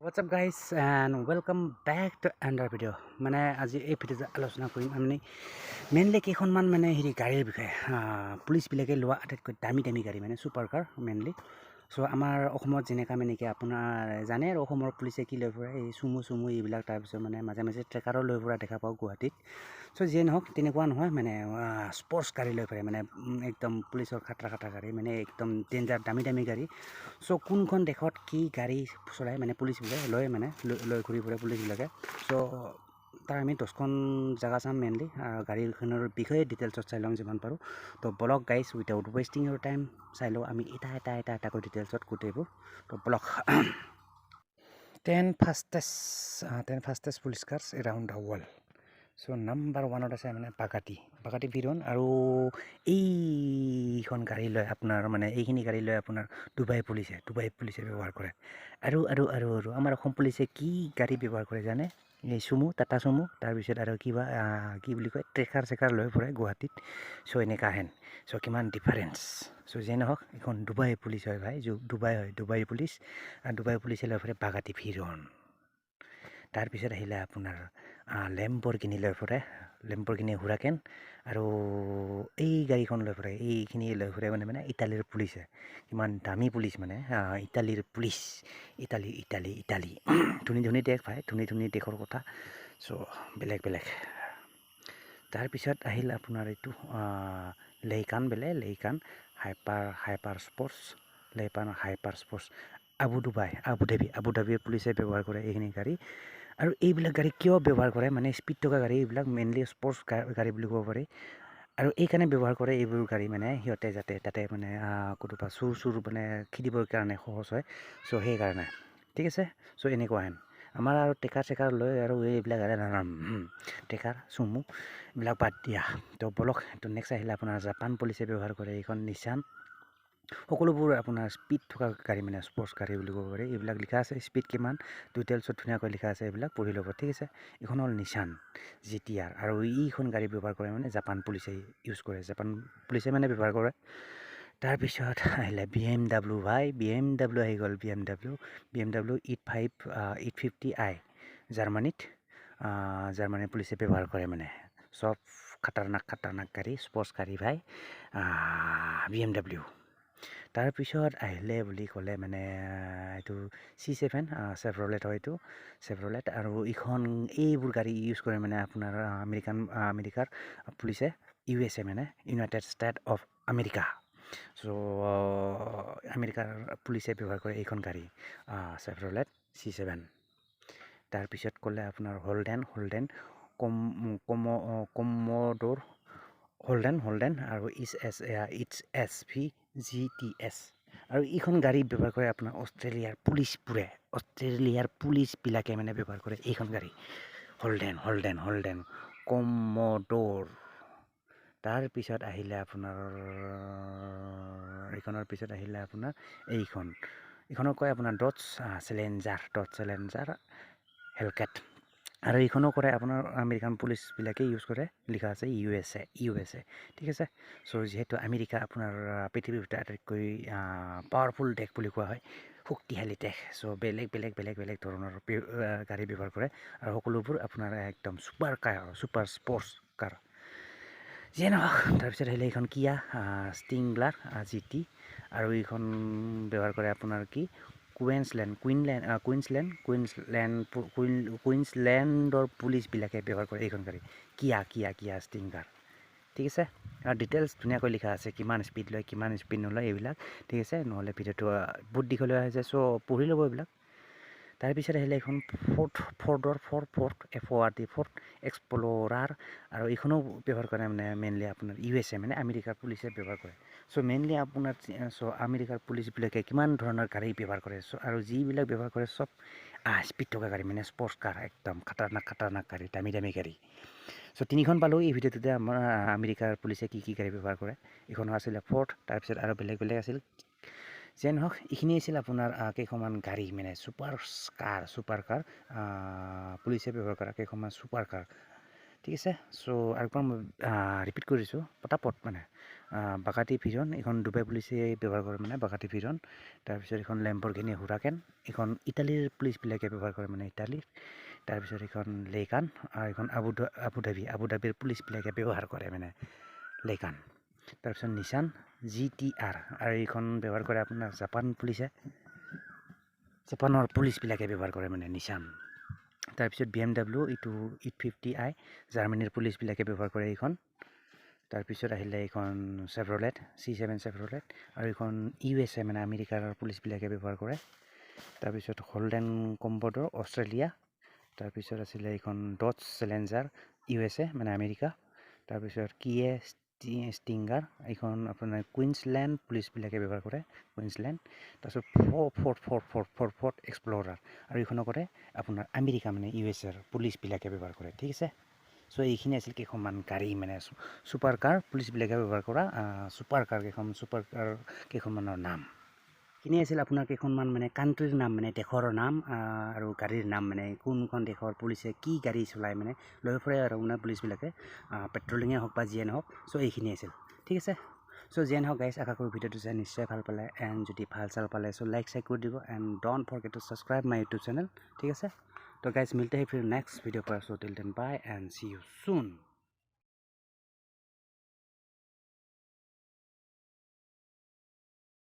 What's up guys and welcome back to another video মানে আজি এই ভিডিঅ'ত আলোচনা কৰিম আমি মেইনলি কেইখনমান মানে হেৰি গাড়ীৰ বিষয়ে পুলিচবিলাকে লোৱা আটাইতকৈ দামী গাড়ী মানে ছুপাৰ কাৰ মেইনলি চ' আমাৰ অসমত যেনেকা মানে কি আপোনাৰ জানে আৰু অসমৰ পুলিচে কি লৈ ফুৰে এই চুমু এইবিলাক তাৰপিছত মানে মাজে মাজে ট্ৰেকাৰো লৈ ফুৰা দেখা পাওঁ গুৱাহাটীত চ' যিয়ে নহওক তেনেকুৱা নহয় মানে স্পৰ্টছ গাড়ী লৈ ফুৰে মানে একদম পুলিচৰ খাটা গাড়ী মানে একদম ডেঞ্জাৰ দামী গাড়ী চ' কোনখন দেশত কি গাড়ী চলাই মানে পুলিচবিলাকে লৈ ঘূৰি ফুৰে পুলিচবিলাকে চ' তাৰ আমি 10খন জেগা চাম মেইনলি গাড়ীখনৰ বিষয়ে ডিটেইলছত চাই ল'ম যিমান পাৰোঁ তো vlog guys without wasting your time চাই লওঁ আমি এটাকৈ ডিটেইলছত গোটেইবোৰ তো vlog 10 fastest police cars around the world so' number 1ত আছে মানে বাগাটি ভিৰণ আৰু এইখন গাড়ী লৈ আপোনাৰ মানে এইখিনি গাড়ী লৈ আপোনাৰ ডুবাই পুলিচে ব্যৱহাৰ কৰে আৰু আমাৰ অসম পুলিচে কি গাড়ী ব্যৱহাৰ কৰে জানে এই টাটা চুমু তাৰপিছত আৰু কিবা কি বুলি কয় ট্ৰেকাৰ লৈ ফুৰে গুৱাহাটীত চ' এনেকুৱা হেন চ' কিমান ডিফাৰেঞ্চ চ' যেনে নহওক এইখন ডুবাই পুলিচ হয় ভাই ডুবাই পুলিচে লৈ ফুৰে বাগাটি ভিৰণ তাৰপিছত আহিলে আপোনাৰ লেম্বৰগিনি লৈ ফুৰে লেম্বৰগিনি হুৰাকেন আৰু এই গাড়ীখন লৈ ফুৰে এইখিনি লৈ ফুৰে মানে ইটালীৰ পুলিচে কিমান দামী পুলিচ মানে ইটালীৰ পুলিচ ইটালী ধুনী দেশ ভাই ধুনী দেশৰ কথা চ' বেলেগ তাৰপিছত আহিল আপোনাৰ এইটো লেইকান হাইপাৰ স্পৰ্টছ আবুধাবিৰ পুলিচে ব্যৱহাৰ কৰে এইখিনি গাড়ী আৰু এইবিলাক গাড়ী কিয় ব্যৱহাৰ কৰে মানে স্পীড থকা গাড়ী এইবিলাক মেইনলি স্পৰ্টছ গাড়ী বুলি ক'ব পাৰি আৰু এইকাৰণে ব্যৱহাৰ কৰে এইবোৰ গাড়ী মানে সিহঁতে যাতে তাতে মানে ক'ৰবাত চুৰ মানে খেদিবৰ কাৰণে সহজ হয় চ' সেইকাৰণে ঠিক আছে চ' এনেকুৱা হেন আমাৰ আৰু ট্ৰেকাৰ লৈ আৰু এইবিলাক ট্ৰেকাৰ চুমু এইবিলাক বাদ দিয়া তো বলক তো নেক্সট আহিলে আপোনাৰ জাপান পুলিচে ব্যৱহাৰ কৰে এইখন নিচান সকলোবোৰ আপোনাৰ স্পীড থকা গাড়ী মানে স্পৰ্টছ গাড়ী বুলি ক'ব পাৰি এইবিলাক লিখা আছে স্পীড কিমান ডিটেইলছত ধুনীয়াকৈ লিখা আছে এইবিলাক পঢ়ি ল'ব ঠিক আছে এইখন হ'ল নিচান GTR আৰু এইখন গাড়ী ব্যৱহাৰ কৰে মানে জাপান পুলিচে ইউজ কৰে জাপান পুলিচে মানে ব্যৱহাৰ কৰে তাৰপিছত আহিলে BMW ভাই BMW আহি গ'ল BMW 850i জাৰ্মানীৰ পুলিচে ব্যৱহাৰ কৰে মানে চব খাটাৰনাক গাড়ী স্পৰ্টছ গাড়ী ভাই BMW তাৰপিছত আহিলে বুলি ক'লে মানে এইটো C7 চেভ্ৰলেট হয় এইটো চেভ্ৰলেট আৰু এইবোৰ গাড়ী ইউজ কৰে মানে আপোনাৰ আমেৰিকাৰ পুলিচে USA মানে ইউনাইটেড ষ্টেট অফ আমেৰিকা চ' আমেৰিকাৰ পুলিচে ব্যৱহাৰ কৰে এইখন গাড়ী চেভ্ৰলেট C7 তাৰপিছত ক'লে আপোনাৰ হল্ডেন কমডৰ হল্ডেন আৰু ইটছ SV GTS আৰু এইখন গাড়ী ব্যৱহাৰ কৰে আপোনাৰ অষ্ট্ৰেলিয়াৰ পুলিচবিলাকে মানে ব্যৱহাৰ কৰে এইখন গাড়ী হল্ডেন কমডৰ তাৰপিছত আহিলে আপোনাৰ এইখনক কয় আপোনাৰ ডটছ চেলেঞ্জাৰ হেলকেট আৰু এইখনো কৰে আপোনাৰ আমেৰিকান পুলিচবিলাকে ইউজ কৰে লিখা আছে USA ঠিক আছে চ' যিহেতু আমেৰিকা আপোনাৰ পৃথিৱীৰ ভিতৰত আটাইতকৈ পাৱাৰফুল দেশ বুলি কোৱা হয় শক্তিশালী দেশ চ' বেলেগ ধৰণৰ গাড়ী ব্যৱহাৰ কৰে আৰু সকলোবোৰ আপোনাৰ একদম ছুপাৰ স্পৰ্টছ কাৰ যিয়ে নহওক তাৰপিছত আহিলে এইখন কিয়া ষ্টিংলাৰ GT আৰু এইখন ব্যৱহাৰ কৰে আপোনাৰ কি কুইন্সলেণ্ডৰ পুলিচবিলাকে ব্যৱহাৰ কৰে এইখন গাড়ী কিয়া ষ্টিংলাৰ ঠিক আছে আৰু ডিটেইলছ ধুনীয়াকৈ লিখা আছে কিমান স্পীড লয় কিমান স্পীড নলয় এইবিলাক ঠিক আছে নহ'লে ভিডিঅ'টো বহুত দীঘলীয়া হৈছে চ' পঢ়ি ল'ব এইবিলাক তাৰপিছত আহিলে এইখন ফৰ্ড এক্সপ্ল'ৰাৰ আৰু এইখনো ব্যৱহাৰ কৰে মানে মেইনলি আপোনাৰ USA মানে আমেৰিকাৰ পুলিচে ব্যৱহাৰ কৰে চ' মেইনলি আপোনাৰ আমেৰিকাৰ পুলিচবিলাকে কিমান ধৰণৰ গাড়ী ব্যৱহাৰ কৰে চ' আৰু যিবিলাক ব্যৱহাৰ কৰে চব স্পীড থকা গাড়ী মানে স্পৰ্টছ কাৰ একদম খাটাৰনাক গাড়ী দামী গাড়ী চ' 3খন পালোঁ এই ভিডিঅ'টোতে আমাৰ আমেৰিকাৰ পুলিচে কি গাড়ী ব্যৱহাৰ কৰে এইখনো আছিলে ফৰ্ড তাৰপিছত আৰু বেলেগ আছিল যেন নহওক এইখিনি আছিল আপোনাৰ কেইখনমান গাড়ী মানে ছুপাৰ কাৰ পুলিচে ব্যৱহাৰ কৰা কেইখনমান ছুপাৰ কাৰ ঠিক আছে চ' আৰু একবাৰ মই ৰিপিট কৰিছোঁ পটাপট মানে বাগাটি ভিজন এইখন ডুবাই পুলিচে ব্যৱহাৰ কৰে মানে বাগাটি ভিজন তাৰপিছত এইখন লেম্বৰগিনি হুৰাকেন এইখন ইটালীৰ পুলিচবিলাকে ব্যৱহাৰ কৰে মানে ইটালীৰ তাৰপিছত এইখন লেইকান আৰু এইখন আবুধাবিৰ পুলিচবিলাকে ব্যৱহাৰ কৰে মানে লেইকান তাৰপিছত নিচান GTR আৰু এইখন ব্যৱহাৰ কৰে আপোনাৰ জাপানৰ পুলিচবিলাকে ব্যৱহাৰ কৰে মানে নিচান তাৰপিছত BMW এইটো 850i জাৰ্মানীৰ পুলিচবিলাকে ব্যৱহাৰ কৰে এইখন তাৰপিছত আহিলে এইখন চেভ্ৰলেট C7 চেভ্ৰলেট আৰু এইখন USA মানে আমেৰিকাৰ পুলিচবিলাকে ব্যৱহাৰ কৰে তাৰপিছত হল্ডেন কম্বডৰ অষ্ট্ৰেলিয়া তাৰপিছত আছিলে এইখন ডটছ চেলেঞ্জাৰ USA মানে আমেৰিকা তাৰপিছত কিয়ে ষ্টিংগাৰ এইখন আপোনাৰ কুইন্সলেণ্ড পুলিচবিলাকে ব্যৱহাৰ কৰে কুইন্সলেণ্ড তাৰপিছত ফৰ্ট এক্সপ্ল'ৰাৰ আৰু এইখনো কৰে আপোনাৰ আমেৰিকা মানে USAৰ পুলিচবিলাকে ব্যৱহাৰ কৰে ঠিক আছে চ' এইখিনি আছিল কেইখনমান গাড়ী মানে ছুপাৰ কাৰ পুলিচবিলাকে ব্যৱহাৰ কৰা ছুপাৰ কাৰ কেইখনমানৰ নাম এইখিনি আছিল আপোনাৰ কেইখনমান মানে কাণ্ট্ৰিৰ নাম মানে দেশৰ নাম আৰু গাড়ীৰ নাম মানে কোনখন দেশৰ পুলিচে কি গাড়ী চলায় মানে লৈ ফুৰে আৰু আপোনাৰ পুলিচবিলাকে পেট্ৰলিঙে হওক বা যিয়ে নহওক চ' এইখিনি আছিল ঠিক আছে চ' যিয়ে নহওক গাইজ আশা কৰোঁ ভিডিঅ'টো চাই নিশ্চয় ভাল পালে এণ্ড যদি ভাল চাল পালে চ' লাইক কৰি দিব and don't forget to subscribe my YouTube channel ঠিক আছে তো গাইজ মিলতে হি ফিৰ নেক্সট ভিডিঅ' पर so till then bye and see you soon